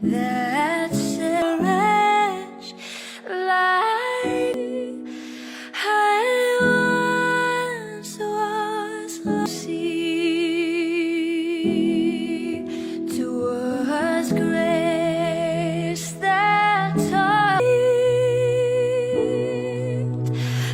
That's a wretch like I once was see towards grace that taught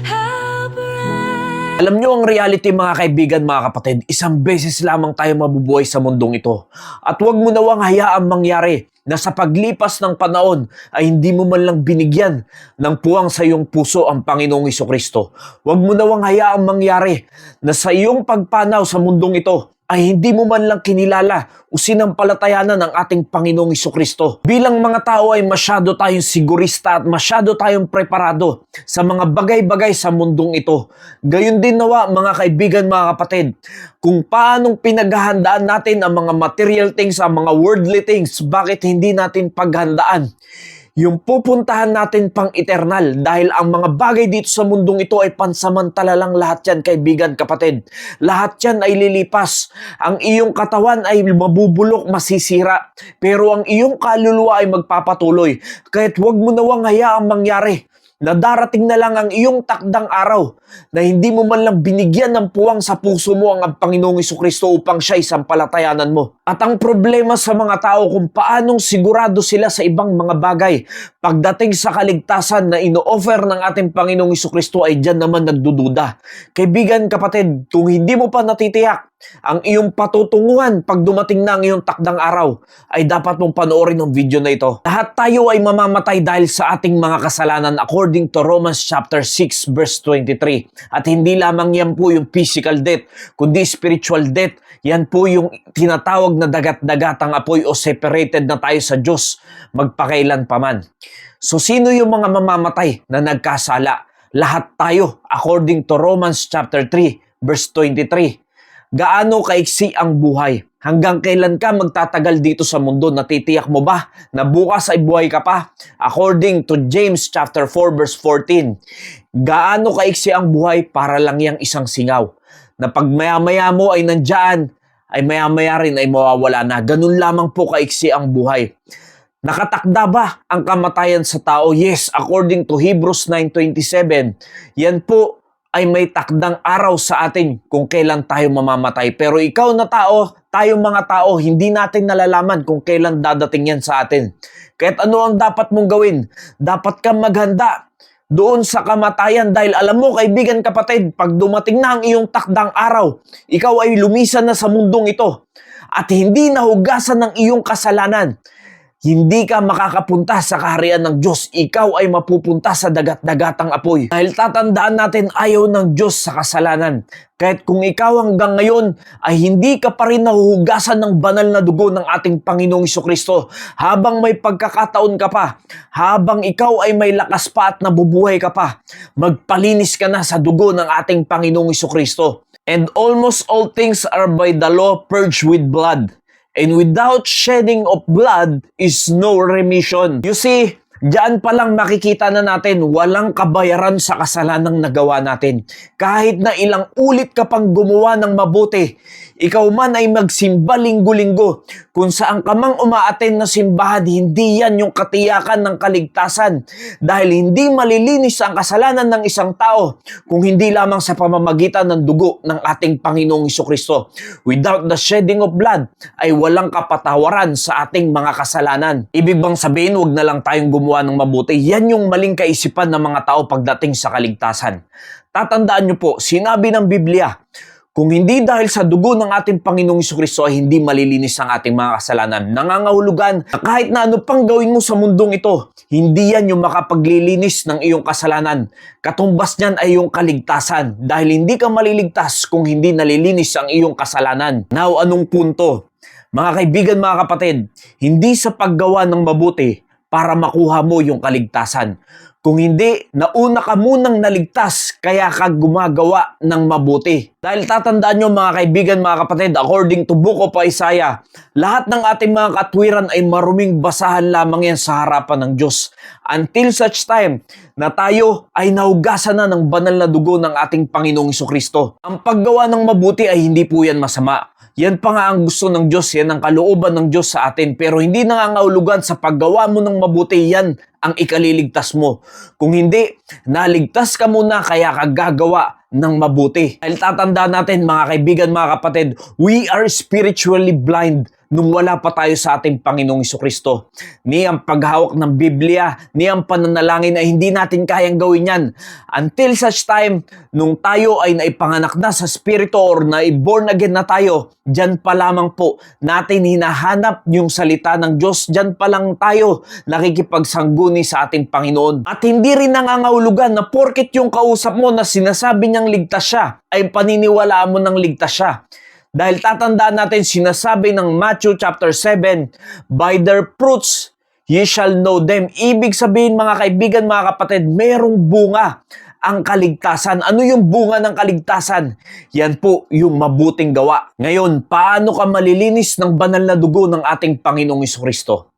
how bright. Alam nyo ang reality mga kaibigan, mga kapatid, isang beses lamang tayo mabubuhay sa mundong ito. At huwag mo nawang hayaang mangyari na sa paglipas ng panahon ay hindi mo man lang binigyan ng puwang sa iyong puso ang Panginoong Hesukristo. Huwag mo nawang hayaang mangyari na sa iyong pagpanaw sa mundong ito ay hindi mo man lang kinilala o sinampalatayanan ng ating Panginoong Hesukristo. Bilang mga tao ay masyado tayong sigurista at masyado tayong preparado sa mga bagay-bagay sa mundong ito. Gayon din nawa mga kaibigan, mga kapatid, kung paanong pinaghahandaan natin ang mga material things, ang mga worldly things, bakit hindi natin paghandaan yung pupuntahan natin pang eternal, dahil ang mga bagay dito sa mundong ito ay pansamantala lang lahat yan, kaibigan, kapatid. Lahat yan ay lilipas. Ang iyong katawan ay mabubulok, masisira, pero ang iyong kaluluwa ay magpapatuloy. Kaya't huwag mo nawang hayaang mangyari na darating na lang ang iyong takdang araw na hindi mo man lang binigyan ng puwang sa puso mo ang Panginoong Hesukristo upang siya isampalatayanan mo. At ang problema sa mga tao kung paanong sigurado sila sa ibang mga bagay, pagdating sa kaligtasan na ino-offer ng ating Panginoong Hesukristo ay diyan naman nagdududa. Kaibigan, kapatid, kung hindi mo pa natitiyak ang iyong patutunguhan pag dumating na ang iyong takdang araw, ay dapat mong panoorin ang video na ito. Lahat tayo ay mamamatay dahil sa ating mga kasalanan according to Romans chapter 6 verse 23. At hindi lamang yan po yung physical death, kundi spiritual death. Yan po yung tinatawag na dagat-dagatang apoy o separated na tayo sa Diyos magpakailan paman. So sino yung mga mamamatay na nagkasala? Lahat tayo according to Romans chapter 3 verse 23. Gaano kaiksi ang buhay? Hanggang kailan ka magtatagal dito sa mundo? Natitiyak mo ba na bukas ay buhay ka pa? According to James chapter 4 verse 14. Gaano kaiksi ang buhay? Para lang yang isang singaw na pag maya-maya mo ay nandyan, ay maya-maya rin ay mawawala na. Ganun lamang po kaiksi ang buhay. Nakatakda ba ang kamatayan sa tao? Yes, according to Hebrews 9:27. Yan po ay may takdang araw sa atin kung kailan tayo mamamatay. Pero ikaw na tao, tayong mga tao, hindi natin nalalaman kung kailan dadating yan sa atin. Kaya't ano ang dapat mong gawin? Dapat kang maghanda doon sa kamatayan, dahil alam mo, kaibigan, kapatid, pag dumating na ang iyong takdang araw, ikaw ay lumisan na sa mundong ito at hindi nahugasan ng iyong kasalanan, hindi ka makakapunta sa kaharian ng Diyos. Ikaw ay mapupunta sa dagat-dagatang apoy. Dahil tatandaan natin, ayaw ng Diyos sa kasalanan. Kahit kung ikaw hanggang ngayon ay hindi ka pa rin nahuhugasan ng banal na dugo ng ating Panginoong Hesukristo, habang may pagkakataon ka pa, habang ikaw ay may lakas pa at nabubuhay ka pa, magpalinis ka na sa dugo ng ating Panginoong Hesukristo. And almost all things are by the law purged with blood. And without shedding of blood is no remission. You see, diyan pa lang makikita na natin walang kabayaran sa kasalanang nagawa natin. Kahit na ilang ulit ka pang gumawa ng mabuti, ikaw man ay magsimba linggo-linggo, kung saan ka mang umaattend na simbahan, hindi yan yung katiyakan ng kaligtasan. Dahil hindi malilinis ang kasalanan ng isang tao kung hindi lamang sa pamamagitan ng dugo ng ating Panginoong Hesukristo. Without the shedding of blood, ay walang kapatawaran sa ating mga kasalanan. Ibig bang sabihin, huwag na lang tayong gumawa ng mabuti? Yan yung maling kaisipan ng mga tao pagdating sa kaligtasan. Tatandaan nyo po, sinabi ng Biblia, kung hindi dahil sa dugo ng ating Panginoong Hesukristo ay hindi malilinis ang ating mga kasalanan. Nangangahulugan na kahit na ano pang gawin mo sa mundong ito, hindi yan yung makapaglilinis ng iyong kasalanan. Katumbas niyan ay yung kaligtasan, dahil hindi ka maliligtas kung hindi nalilinis ang iyong kasalanan. Now, anong punto? Mga kaibigan, mga kapatid, hindi sa paggawa ng mabuti para makuha mo yung kaligtasan. Kung hindi, nauna ka munang naligtas, kaya ka gumagawa ng mabuti. Dahil tatandaan nyo mga kaibigan, mga kapatid, according to Book of Isaiah, lahat ng ating mga katwiran ay maruming basahan lamang yan sa harapan ng Diyos. Until such time na tayo ay nahugasan na ng banal na dugo ng ating Panginoong Hesukristo. Ang paggawa ng mabuti ay hindi po yan masama. Yan pa nga ang gusto ng Diyos, yan ang kalooban ng Diyos sa atin. Pero hindi nangangahulugan sa paggawa mo ng mabuti, yan ang ikaliligtas mo. Kung hindi, naligtas ka muna kaya ka gagawa ng mabuti. Dahil tatandaan natin mga kaibigan, mga kapatid, we are spiritually blind nung wala pa tayo sa ating Panginoong Jesucristo. Ni ang paghawak ng Biblia, ni ang pananalangin ay hindi natin kayang gawin yan. Until such time, nung tayo ay naipanganak na sa Spirito or na-born again na tayo, dyan pa lamang po natin hinahanap yung salita ng Diyos. Dyan pa lang tayo nakikipagsangguni sa ating Panginoon. At hindi rin nangangahulugan na porket yung kausap mo na sinasabi niyang ligtas siya, ay paniniwalaan mo ng ligtas siya. Dahil tatandaan natin, sinasabi ng Matthew chapter 7, by their fruits ye shall know them. Ibig sabihin mga kaibigan, mga kapatid, merong bunga ang kaligtasan. Ano yung bunga ng kaligtasan? Yan po yung mabuting gawa. Ngayon, paano ka malilinis ng banal na dugo ng ating Panginoong Jesucristo?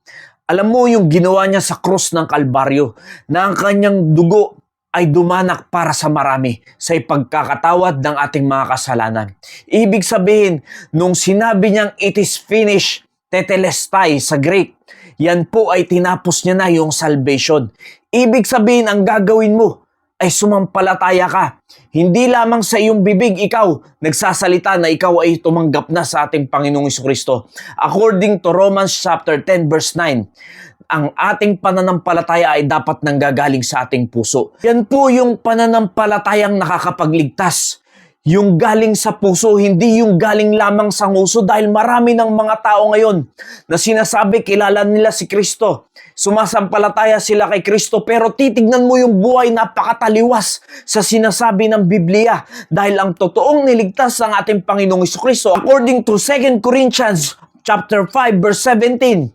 Alam mo yung ginawa niya sa krus ng Kalbaryo, na ang kanyang dugo ay dumanak para sa marami sa ipagkakatawad ng ating mga kasalanan. Ibig sabihin, nung sinabi niyang it is finished, tetelestai sa Greek, yan po ay tinapos niya na yung salvation. Ibig sabihin, ang gagawin mo ay sumampalataya ka. Hindi lamang sa iyong bibig ikaw nagsasalita na ikaw ay tumanggap na sa ating Panginoong Jesucristo. According to Romans chapter 10 verse 9, ang ating pananampalataya ay dapat nanggagaling sa ating puso. Yan po yung pananampalatayang nakakapagligtas. Yung galing sa puso, hindi yung galing lamang sa nguso, dahil marami ng mga tao ngayon na sinasabi kilala nila si Kristo. Sumasampalataya sila kay Kristo, pero titignan mo yung buhay napakataliwas sa sinasabi ng Biblia, dahil ang totoong niligtas ng ating Panginoong Jesucristo, according to 2 Corinthians chapter 5 verse 17,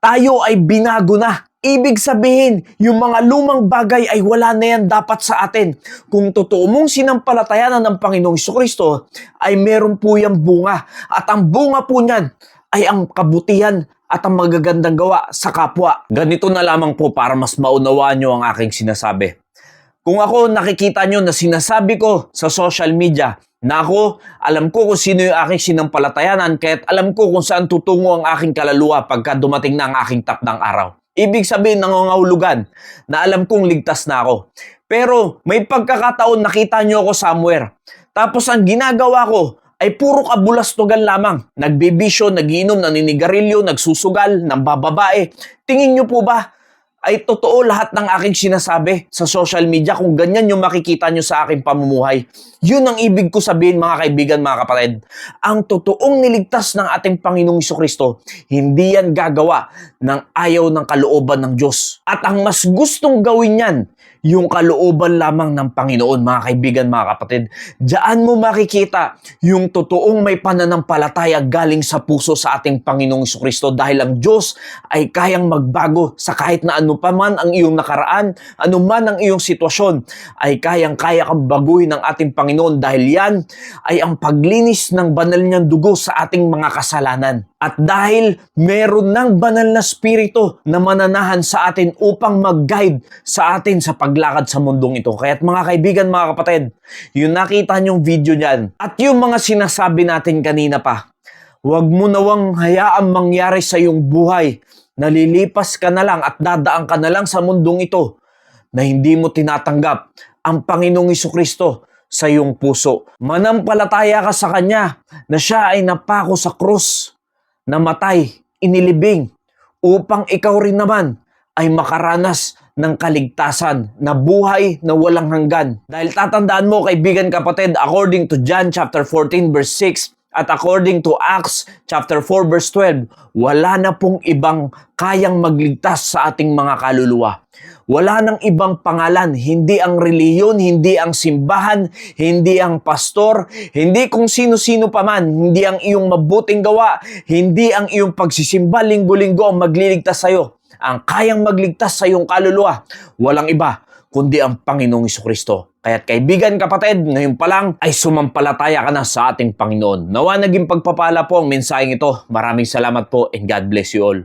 tayo ay binago na. Ibig sabihin, yung mga lumang bagay ay wala na yan dapat sa atin. Kung totoo mong sinampalatayanan ng Panginoong Jesucristo, ay meron po yung bunga. At ang bunga po niyan ay ang kabutihan at ang magagandang gawa sa kapwa. Ganito na lamang po para mas maunawaan nyo ang aking sinasabi. Kung ako nakikita nyo na sinasabi ko sa social media, na ako, alam ko kung sino yung aking sinampalatayanan, kaya't alam ko kung saan tutungo ang aking kaluluwa pagka dumating na ang aking takdang araw. Ibig sabihin, nangangahulugan na alam kong ligtas na ako. Pero may pagkakataon nakita nyo ako somewhere. Tapos ang ginagawa ko ay puro kabulastugan lamang. Nagbibisyo, nagiinom, naninigarilyo, nagsusugal, nambababae. Tingin nyo po ba ay totoo lahat ng aking sinasabi sa social media kung ganyan yung makikita nyo sa aking pamumuhay? Yun ang ibig ko sabihin mga kaibigan, mga kapatid. Ang totoong niligtas ng ating Panginoong Jesucristo, hindi yan gagawa ng ayaw ng kalooban ng Diyos. At ang mas gustong gawin yan, yung kalooban lamang ng Panginoon, mga kaibigan, mga kapatid. Diyan mo makikita yung totoong may pananampalataya galing sa puso sa ating Panginoong Jesucristo, dahil ang Diyos ay kayang magbago sa kahit na ano pa man ang iyong nakaraan, ano man ang iyong sitwasyon, ay kayang-kaya kang baguhin ng ating Panginoon, dahil yan ay ang paglinis ng banal niyang dugo sa ating mga kasalanan. At dahil meron ng banal na spirito na mananahan sa atin upang mag-guide sa atin sa paglakad sa mundong ito. Kaya't mga kaibigan, mga kapatid, yung nakita niyong video niyan at yung mga sinasabi natin kanina pa, huwag mo nawang hayaang mangyari sa iyong buhay. Nalilipas ka na lang at dadaan ka na lang sa mundong ito na hindi mo tinatanggap ang Panginoong Jesucristo sa iyong puso. Manampalataya ka sa Kanya na Siya ay napako sa krus, namatay, inilibing, upang ikaw rin naman ay makaranas ng kaligtasan na buhay na walang hanggan. Dahil tatandaan mo, kaibigan, kapatid, according to John chapter 14 verse 6 at according to Acts chapter 4 verse 12, wala na pong ibang kayang magligtas sa ating mga kaluluwa. Wala nang ibang pangalan, hindi ang reliyon, hindi ang simbahan, hindi ang pastor, hindi kung sino-sino pa man, hindi ang iyong mabuting gawa, hindi ang iyong pagsisimba linggo-linggo ang magliligtas sa iyo. Ang kayang magligtas sa iyong kaluluwa, walang iba kundi ang Panginoong Jesucristo. Kaya't kaibigan, kapatid, ngayon pa lang ay sumampalataya ka na sa ating Panginoon. Nawa naging pagpapala po ang mensaheng ito. Maraming salamat po and God bless you all.